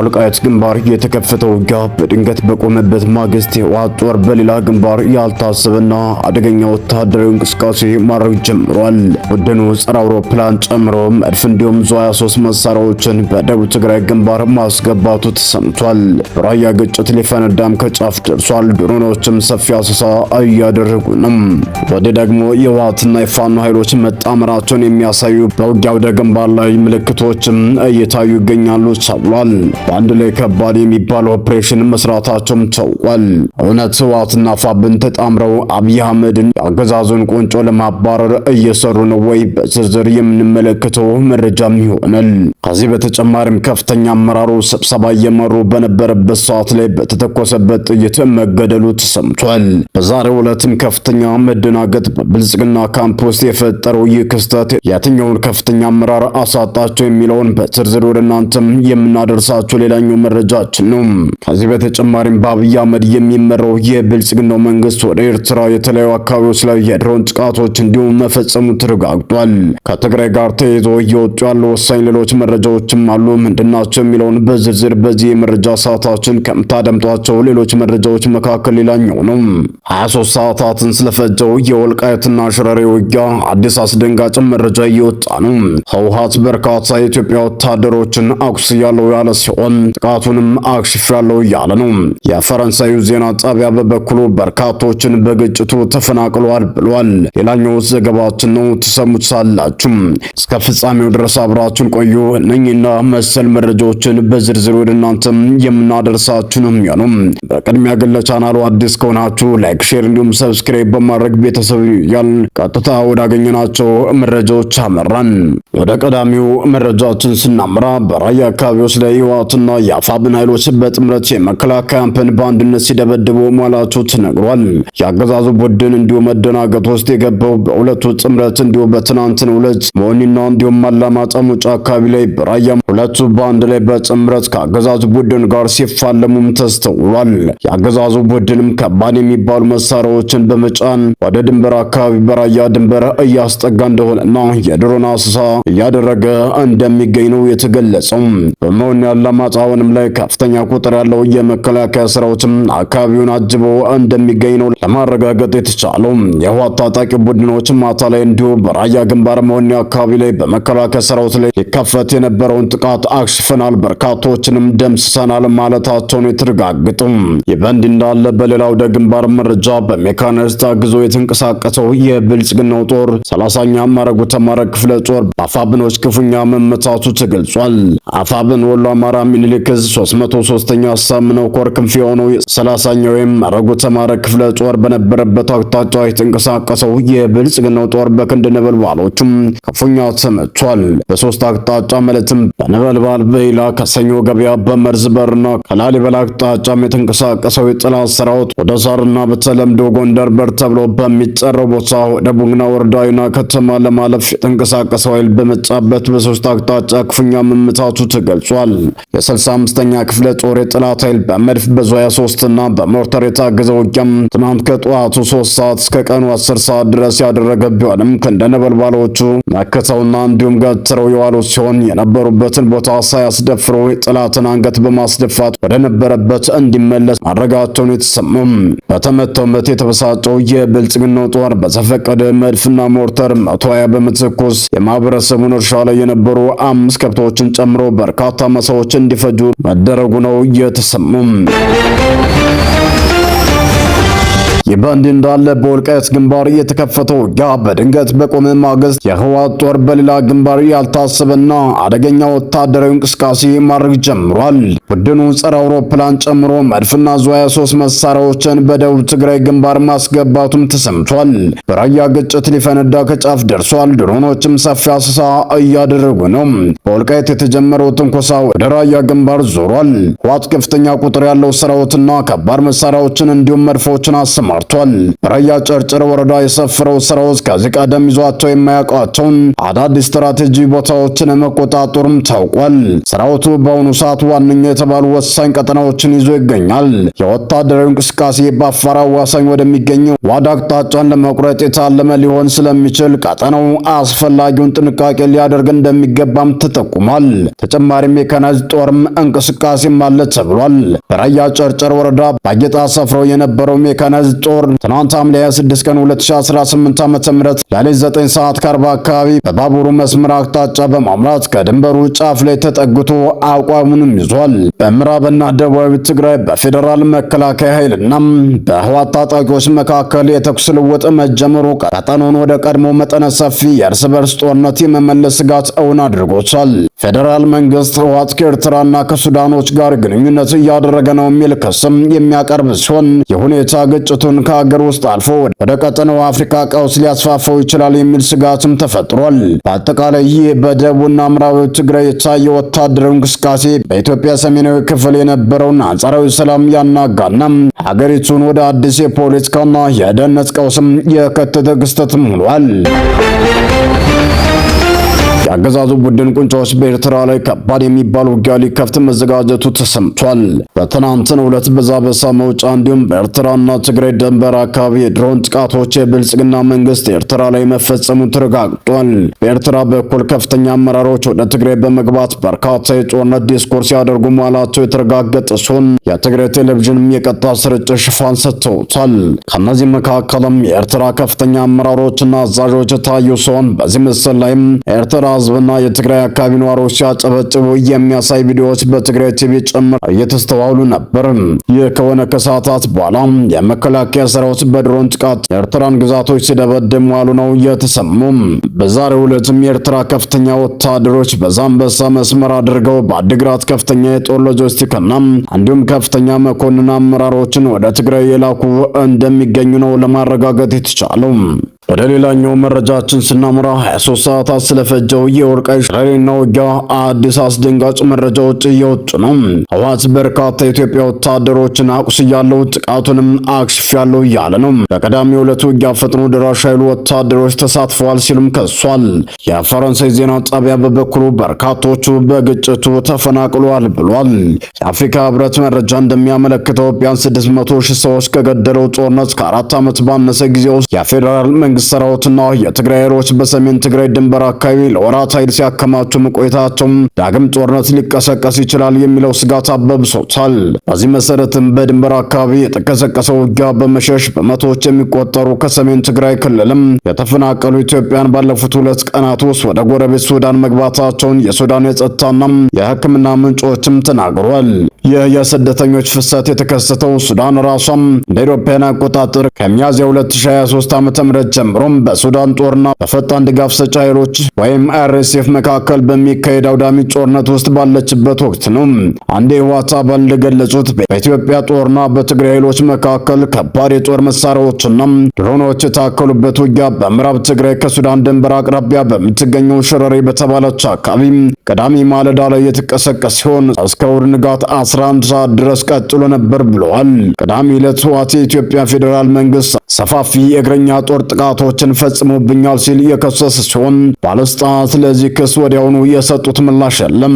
በወልቃይት ግንባር የተከፈተው ውጊያ በድንገት በቆመበት ማግስት የህወሓት ጦር በሌላ ግንባር ያልታሰበና አደገኛ ወታደራዊ እንቅስቃሴ ማድረግ ጀምሯል። ቡድኑ ጸረ አውሮፕላን ጨምሮ መድፍ እንዲሁም ዙ23 መሳሪያዎችን በደቡብ ትግራይ ግንባር ማስገባቱ ተሰምቷል። በራያ ግጭት ሊፈነዳም ከጫፍ ደርሷል። ድሮኖችም ሰፊ አሰሳ እያደረጉ ነው። ወዲህ ደግሞ የህወሓትና የፋኖ ኃይሎች መጣመራቸውን የሚያሳዩ በውጊያ ወደ ግንባር ላይ ምልክቶችም እየታዩ ይገኛሉ ተብሏል። በአንድ ላይ ከባድ የሚባል ኦፕሬሽን መስራታቸውም ታውቋል። እውነት ህወሓትና ፋብን ተጣምረው አብይ አህመድን የአገዛዙን ቁንጮ ለማባረር እየሰሩ ነው ወይ? በዝርዝር የምንመለከተው መረጃም ይሆናል። ከዚህ በተጨማሪም ከፍተኛ አመራሩ ስብሰባ እየመሩ በነበረበት ሰዓት ላይ በተተኮሰበት ጥይት መገደሉ ተሰምቷል። በዛሬው ዕለትም ከፍተኛ መደናገጥ በብልጽግና ካምፕ ውስጥ የፈጠረው ይህ ክስተት የትኛውን ከፍተኛ አመራር አሳጣቸው የሚለውን በዝርዝር ወደ እናንተም የምናደርሳቸው ሌላኛው መረጃችን ነው። ከዚህ በተጨማሪም በአብይ አህመድ የሚመራው የብልጽግናው መንግስት ወደ ኤርትራ የተለያዩ አካባቢዎች ላይ የድሮን ጥቃቶች እንዲሁም መፈጸሙ ተረጋግጧል። ከትግራይ ጋር ተይዞ እየወጡ ያሉ ወሳኝ ሌሎች መረጃዎችም አሉ። ምንድናቸው የሚለውን በዝርዝር በዚህ የመረጃ ሰዓታችን ከምታደምጧቸው ሌሎች መረጃዎች መካከል ሌላኛው ነው። 23 ሰዓታትን ስለፈጀው የወልቃይትና ሽረሬ ውጊያ አዲስ አስደንጋጭ መረጃ እየወጣ ነው። ህወሓት በርካታ የኢትዮጵያ ወታደሮችን አቁስያለሁ ያለ ሲሆን ጥቃቱንም አክሽፌያለሁ ያለ ነው። የፈረንሳዩ ዜና ጣቢያ በበኩሉ በርካቶችን በግጭቱ ተፈናቅለዋል ብሏል። ሌላኛው ዘገባችን ነው፣ ትሰሙታላችሁ። እስከ ፍጻሜው ድረስ አብራችሁን ቆዩ። እነኝና መሰል መረጃዎችን በዝርዝር ወደ እናንተም የምናደርሳችሁ ነው የሚሆነው። በቅድሚያ ግን ለቻናሉ አዲስ ከሆናችሁ ላይክ፣ ሼር እንዲሁም ሰብስክራይብ በማድረግ ቤተሰብ ያል ቀጥታ ወዳገኘናቸው መረጃዎች አመራን። ወደ ቀዳሚው መረጃችን ስናምራ በራያ አካባቢዎች ላይ ህወሓትና የአፋብን ኃይሎች በጥምረት የመከላከያ ካምፕን በአንድነት ሲደበድቡ መዋላቸው ተነግሯል። የአገዛዙ ቡድን እንዲሁ መደናገጥ ውስጥ የገባው በሁለቱ ጥምረት እንዲሁ በትናንትናው ዕለት መሆኒና እንዲሁም አላማጣ ሙጫ አካባቢ ላይ በራያ ሁለቱ በአንድ ላይ በጥምረት ከአገዛዙ ቡድን ጋር ሲፋለሙም ተስተውሏል። የአገዛዙ ቡድንም ከባድ የሚባሉ መሳሪያዎችን በመጫን ወደ ድንበር አካባቢ በራያ ድንበር እያስጠጋ እንደሆነና የድሮን አሰሳ እያደረገ እንደሚገኝ ነው የተገለጸው። በመሆኒ አላማጣውንም ላይ ከፍተኛ ቁጥር ያለው የመከላከያ ሰራዊትም አካባቢውን አጅቦ እንደሚገኝ ነው ለማረጋገጥ የተቻለው። የህወሓት ታጣቂ ቡድኖች ማታ ላይ እንዲሁ በራያ ግንባር መሆኒ አካባቢ ላይ በመከላከያ ሰራዊት ላይ ሊከፈት የነበረውን ጥቃት አክሽፈናል፣ በርካቶችንም ደምስሰናል ማለታቸውን የተረጋገጡ። ይህ በእንዲህ እንዳለ በሌላ ወደ ግንባር መረጃ በሜካናይዝድ ታግዞ የተንቀሳቀሰው የብልጽግናው ጦር 30ኛ ማረጉ ተማረ ክፍለ ጦር በአፋብኖች ክፉኛ መመታቱ ተገልጿል። አፋብን ወሎ አማራ ሚኒሊክ 303ኛ ሳምነው ኮር ክንፍ የሆነው 30ኛው ማረጉ ተማረ ክፍለ ጦር በነበረበት አቅጣጫ የተንቀሳቀሰው የብልጽግናው ጦር በክንድ ነበልባሎቹም ክፉኛ ተመቷል። በሶስት አቅጣጫ ማለትም በነበልባል በይላ ከሰኞ ገበያ በመርዝ በርና ከላሊበላ አቅጣጫም የተንቀሳቀሰው የጠላት ሰራዊት ወደ ዛርና በተለምዶ ጎንደር በር ተብሎ በሚጠራው ቦታ ወደ ቡግና ወረዳይና ከተማ ለማለፍ የተንቀሳቀሰው ኃይል በመጣበት በሶስት አቅጣጫ ክፉኛ መመታቱ ተገልጿል። የ65ኛ ክፍለ ጦር የጠላት ኃይል በመድፍ በዙ23 እና በሞርተር የታገዘ ውጊያም ትናንት ከጠዋቱ 3 ሰዓት እስከ ቀኑ 10 ሰዓት ድረስ ያደረገ ቢሆንም ከነነበልባሎቹ መከተውና እንዲሁም ገትረው የዋሉ ሲሆን የነበሩበትን ቦታ ሳያስደፍሩ የጠላትን አንገት በማስደፋት ወደ ነበረበት እንዲመለስ ማድረጋቸውን የተሰማው። በተመታው ምት የተበሳጨው የብልጽግናው ጦር በዘፈቀደ መድፍና ሞርተር 120 በመተኮስ የማህበረሰቡን እርሻ ላይ የነበሩ 5 ከብቶችን ጨምሮ በርካታ ማሳዎች እንዲፈጁ መደረጉ ነው የተሰማው። ይህ በእንዲህ እንዳለ በወልቃይት ግንባር የተከፈተው ውጊያ በድንገት በቆመ ማግስት የህወሓት ጦር በሌላ ግንባር ያልታሰበና አደገኛ ወታደራዊ እንቅስቃሴ ማድረግ ጀምሯል። ቡድኑ ጸረ አውሮፕላን ጨምሮ መድፍና ዙ23 መሳሪያዎችን በደቡብ ትግራይ ግንባር ማስገባቱም ተሰምቷል። በራያ ግጭት ሊፈነዳ ከጫፍ ደርሷል። ድሮኖችም ሰፊ አሰሳ እያደረጉ ነው። በወልቃይት የተጀመረው ትንኮሳ ወደ ራያ ግንባር ዞሯል። ህወሓት ከፍተኛ ቁጥር ያለው ሰራዊትና ከባድ መሳሪያዎችን እንዲሁም መድፎችን አሰማ ተሰማርቷል። በራያ ጨርጨር ወረዳ የሰፈረው ሰራዊት ከዚህ ቀደም ይዟቸው የማያውቃቸውን አዳዲስ ስትራቴጂ ቦታዎችን መቆጣጠሩም ታውቋል። ሰራዊቱ በአሁኑ ሰዓት ዋነኛ የተባሉ ወሳኝ ቀጠናዎችን ይዞ ይገኛል። የወታደራዊ እንቅስቃሴ በአፋር አዋሳኝ ወደሚገኘው ዋዳ አቅጣጫን ለመቁረጥ የታለመ ሊሆን ስለሚችል ቀጠናው አስፈላጊውን ጥንቃቄ ሊያደርግ እንደሚገባም ተጠቁሟል። ተጨማሪም የሜካናይዝድ ጦርም እንቅስቃሴም አለ ተብሏል። በራያ ጨርጨር ወረዳ ባጌጣ ሰፍረው የነበረው ሜካናይዝድ ጦር ትናንት ሐምሌ 26 ቀን 2018 ዓ.ም ሌሊት 9 ሰዓት ከ40 አካባቢ በባቡሩ መስመር አቅጣጫ በማምራት ከድንበሩ ጫፍ ላይ ተጠግቶ አቋሙንም ይዟል። በምዕራብና ደቡባዊ ትግራይ በፌዴራል መከላከያ ኃይልና በህወሓት ታጣቂዎች መካከል የተኩስ ልውውጥ መጀመሩ ቀጠናውን ወደ ቀድሞ መጠነ ሰፊ የእርስ በርስ ጦርነት የመመለስ ስጋት እውን አድርጎታል። ፌዴራል መንግስት ህወሓት ከኤርትራና ከሱዳኖች ጋር ግንኙነት እያደረገ ነው የሚል ክስም የሚያቀርብ ሲሆን የሁኔታ ግጭቱን ከሀገር ውስጥ አልፎ ወደ ቀጠናው አፍሪካ ቀውስ ሊያስፋፋው ይችላል የሚል ስጋትም ተፈጥሯል። በአጠቃላይ ይህ በደቡብና ምዕራባዊ ትግራይ የታየ ወታደራዊ እንቅስቃሴ በኢትዮጵያ ሰሜናዊ ክፍል የነበረውን አንጻራዊ ሰላም ያናጋና ሀገሪቱን ወደ አዲስ የፖለቲካና የደህንነት ቀውስም የከተተ ክስተትም ሆኗል። የአገዛዙ ቡድን ቁንጮች በኤርትራ ላይ ከባድ የሚባል ውጊያ ሊከፍት መዘጋጀቱ ተሰምቷል። በትናንትናው ዕለት በዛበሳ መውጫ እንዲሁም በኤርትራና ትግራይ ድንበር አካባቢ የድሮን ጥቃቶች የብልጽግና መንግስት ኤርትራ ላይ መፈጸሙ ተረጋግጧል። በኤርትራ በኩል ከፍተኛ አመራሮች ወደ ትግራይ በመግባት በርካታ የጦርነት ዲስኮርስ ሲያደርጉ መዋላቸው የተረጋገጠ ሲሆን የትግራይ ቴሌቪዥንም የቀጥታ ስርጭት ሽፋን ሰጥተውታል። ከነዚህ መካከልም የኤርትራ ከፍተኛ አመራሮችና አዛዦች የታዩ ሲሆን በዚህ ምስል ላይም ኤርትራ ህዝብና የትግራይ አካባቢ ነዋሪዎች ሲያጨበጭቡ የሚያሳይ ቪዲዮዎች በትግራይ ቲቪ ጭምር እየተስተዋሉ ነበር። ይህ ከሆነ ከሰዓታት በኋላ የመከላከያ ሰራዊት በድሮን ጥቃት የኤርትራን ግዛቶች ሲደበድብ መዋሉ ነው የተሰማው። በዛሬው ዕለትም የኤርትራ ከፍተኛ ወታደሮች በዛምበሳ መስመር አድርገው በአዲግራት ከፍተኛ የጦር ሎጂስቲክና እንዲሁም ከፍተኛ መኮንን አመራሮችን ወደ ትግራይ የላኩ እንደሚገኙ ነው ለማረጋገጥ የተቻለው። ወደ ሌላኛው መረጃችን ስናመራ 23 ሰዓታት ስለፈጀው የወልቃይት ጠገዴና ውጊያ አዲስ አስደንጋጭ መረጃዎች እየወጡ ነው። ህወሓት በርካታ የኢትዮጵያ ወታደሮችን አቁስያለሁ፣ ጥቃቱንም አክሽፌያለሁ እያለ ነው። በቀዳሚው ዕለት ውጊያ ፈጥኖ ደራሽ ኃይሉ ወታደሮች ተሳትፈዋል ሲልም ከሷል። የፈረንሳይ ዜና ጣቢያ በበኩሉ በርካቶቹ በግጭቱ ተፈናቅለዋል ብሏል። የአፍሪካ ህብረት መረጃ እንደሚያመለክተው ቢያንስ 600 ሺህ ሰዎች ከገደለው ጦርነት ከ4 ዓመት ባነሰ ጊዜ ውስጥ የፌዴራል መንግስት ሰራዊትና የትግራይ ኃይሎች በሰሜን ትግራይ ድንበር አካባቢ ለወራት ኃይል ሲያከማቹ መቆየታቸው ዳግም ጦርነት ሊቀሰቀስ ይችላል የሚለው ስጋት አባብሶታል። በዚህ መሰረትም በድንበር አካባቢ የተቀሰቀሰው ውጊያ በመሸሽ በመቶዎች የሚቆጠሩ ከሰሜን ትግራይ ክልልም የተፈናቀሉ ኢትዮጵያን ባለፉት 2 ቀናት ውስጥ ወደ ጎረቤት ሱዳን መግባታቸውን የሱዳን የጸጥታና የሕክምና ምንጮችም ተናግረዋል። ይህ የስደተኞች ፍሰት የተከሰተው ሱዳን ራሷም እንደ አውሮፓውያን አቆጣጠር ከሚያዝያ 2023 ዓ.ም ጀምሮም በሱዳን ጦርና በፈጣን ድጋፍ ሰጪ ኃይሎች ወይም RSF መካከል በሚካሄድ አውዳሚ ጦርነት ውስጥ ባለችበት ወቅት ነው። አንድ የህወሓት አባል እንደገለጹት በኢትዮጵያ ጦርና በትግራይ ኃይሎች መካከል ከባድ የጦር መሳሪያዎችና ድሮኖች የታከሉበት ውጊያ በምዕራብ ትግራይ ከሱዳን ድንበር አቅራቢያ በምትገኘው ሽረሪ በተባለች አካባቢ ቅዳሜ ማለዳ ላይ የተቀሰቀሰ ሲሆን እስከ እሁድ ንጋት 11 ሰዓት ድረስ ቀጥሎ ነበር ብለዋል። ቅዳሜ ዕለት ህወሓት የኢትዮጵያ ፌዴራል መንግስት ሰፋፊ የእግረኛ ጦር ጥቃቶችን ፈጽሞብኛል ሲል የከሰሰ ሲሆን ባለስልጣናት ለዚህ ክስ ወዲያውኑ የሰጡት ምላሽ የለም።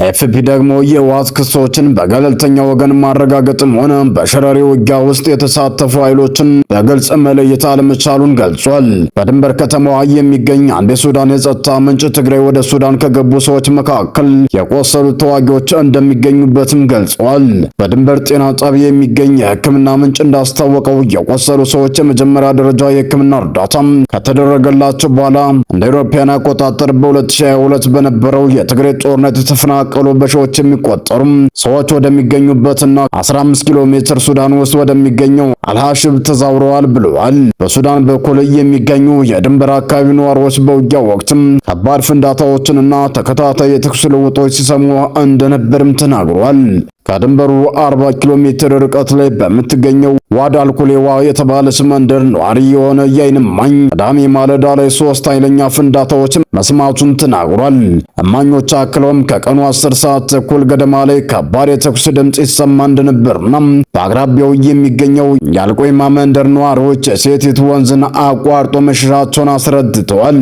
ኤፍፒ ደግሞ የህወሓት ክሶችን በገለልተኛ ወገን ማረጋገጥም ሆነ በሽረሪ ውጊያ ውስጥ የተሳተፉ ኃይሎችን በግልጽ መለየት አለመቻሉን ገልጿል። በድንበር ከተማዋ የሚገኝ አንድ የሱዳን የጸጥታ ምንጭ ትግራይ ወደ ሱዳን ከገቡ ሰዎች መካከል የቆሰሉ ተዋጊዎች እንደሚገኙበትም ገልጿል። በድንበር ጤና ጣቢያ የሚገኝ የሕክምና ምንጭ እንዳስታወቀው የቆሰሉ ሰዎች የመጀመሪያ ደረጃ የሕክምና እርዳታ ከተደረገላቸው በኋላ እንደ አውሮፓውያን አቆጣጠር በ2022 በነበረው የትግራይ ጦርነት የተፈናቀሉ በሺዎች የሚቆጠሩ ሰዎች ወደሚገኙበትና 15 ኪሎ ሜትር ሱዳን ውስጥ ወደሚገኘው አልሃሽብ ተዛውረዋል ብለዋል። በሱዳን በኩል የሚገኙ የድንበር አካባቢ ነዋሪዎች በውጊያ ወቅትም ከባድ ፍንዳታዎችንና ተከታታይ የተኩስ ልውውጦች ሲሰሙ እንደነበርም ተናግረዋል። ከድንበሩ 40 ኪሎ ሜትር ርቀት ላይ በምትገኘው ዋዳልኩሌዋ የተባለች መንደር ነዋሪ የሆነ የዓይን እማኝ ቅዳሜ ማለዳ ላይ 3 ኃይለኛ ፍንዳታዎች መስማቱን ተናግሯል። እማኞች አክለውም ከቀኑ 10 ሰዓት ተኩል ገደማ ላይ ከባድ የተኩስ ድምጽ ይሰማ እንደነበርና በአቅራቢያው የሚገኘው የአልቆይማ መንደር ነዋሪዎች የሴቲት ወንዝን አቋርጦ መሸሻቸውን አስረድተዋል።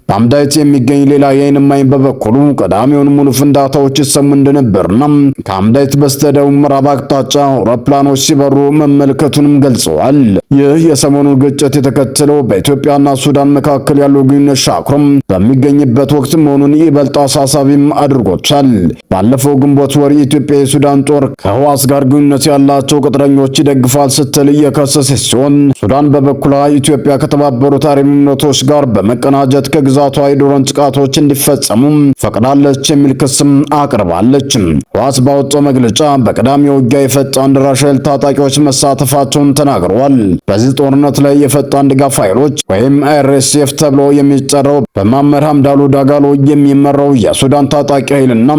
በአምዳይት የሚገኝ ሌላ የዓይን እማኝ በበኩሉ ቅዳሜውን ሙሉ ፍንዳታዎች ይሰሙ እንደነበርና ከአምዳይት በስተደቡብ ምዕራብ አቅጣጫ አውሮፕላኖች ሲበሩ መመልከቱንም ገልጸዋል። ይህ የሰሞኑ ግጭት የተከተለው በኢትዮጵያና ሱዳን መካከል ያለው ግንኙነት ሻክሮም በሚገኝበት ወቅት መሆኑን ይበልጥ አሳሳቢም አድርጎታል። ባለፈው ግንቦት ወር የኢትዮጵያ የሱዳን ጦር ከህዋስ ጋር ግንኙነት ያላቸው ቅጥረኞች ይደግፋል ስትል የከሰሰች ሲሆን ሱዳን በበኩሏ ኢትዮጵያ ከተባበሩት አረብ ኤሚሬቶች ጋር በመቀናጀት ከግዛቷ የድሮን ጥቃቶች እንዲፈጸሙ ፈቅዳለች የሚል ክስም አቅርባለች። ህዋስ ባወጣው መግለጫ በቅዳሜው ውጊያ የፈጣን ድራሽ ኃይል ታጣቂዎች መሳተፋቸውን ተናግረዋል። በዚህ ጦርነት ላይ የፈጣን ድጋፍ ኃይሎች ወይም RSF ተብሎ የሚጠራው በመሐመድ ሐምዳን ዳጋሎ የሚመራው የሱዳን ታጣቂ ኃይልና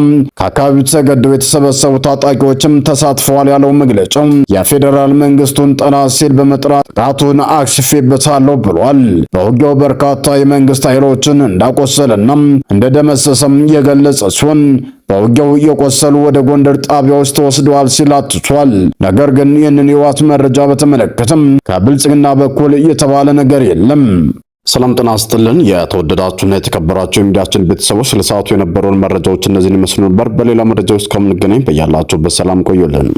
ከአካባቢው ተገደው የተሰበሰቡ ታጣቂዎችም ተሳትፈዋል ያለው መግለጫው የፌዴራል መንግስቱን ጠላት ሲል በመጥራት ጥቃቱን አክሽፌበታለሁ ብሏል። በውጊያው በርካታ የመንግስት ኃይሎችን እንዳቆሰለና እንደደመሰሰም የገለጸ ሲሆን በውጊያው የቆሰሉ ወደ ጎንደር ጣቢያዎች ተወስደዋል ሲል አትቷል። ነገር ግን ይህንን የህወሓት መረጃ በተመለከተም ከብልጽግና በኩል የተባለ ነገር የለም። ሰላም ጤና ይስጥልን። የተወደዳችሁና የተከበራችሁ የሚዲያችን ቤተሰቦች ለሰዓቱ የነበሩን መረጃዎች እነዚህን ይመስሉ ነበር። በሌላ መረጃዎች እስከምንገናኝ በያላችሁበት ሰላም ቆዩልን።